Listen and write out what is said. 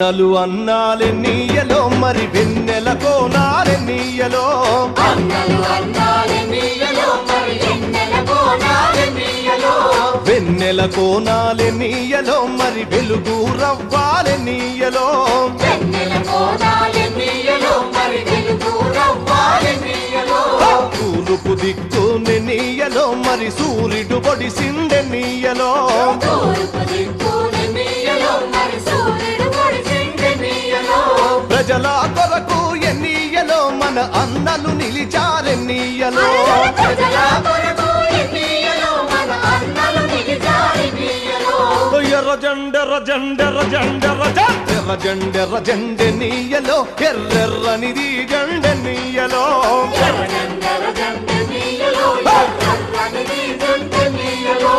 అన్నలు అన్నాలే నీయలో మరి వెన్నెల కోనాలే నీయలో వెన్నెల కోనాలే నీయలో మరి వెలుగు రవ్వాలే నీయలో తూర్పు దిక్కునే నీయలో మరి సూర్యుడు పొడిసిందే నీయలో ప్రజల కొరకు ఎన్నీయలో మన అన్నలు నిలిచారెన్నీయలో ఎర్ర జెండెర్ర జెండెర్ర జెండెర్ర ఎర్ర జెండెర్ర జెండె నీయలో ఎర్రెర్రనిది జెండె నీయలో నీయలో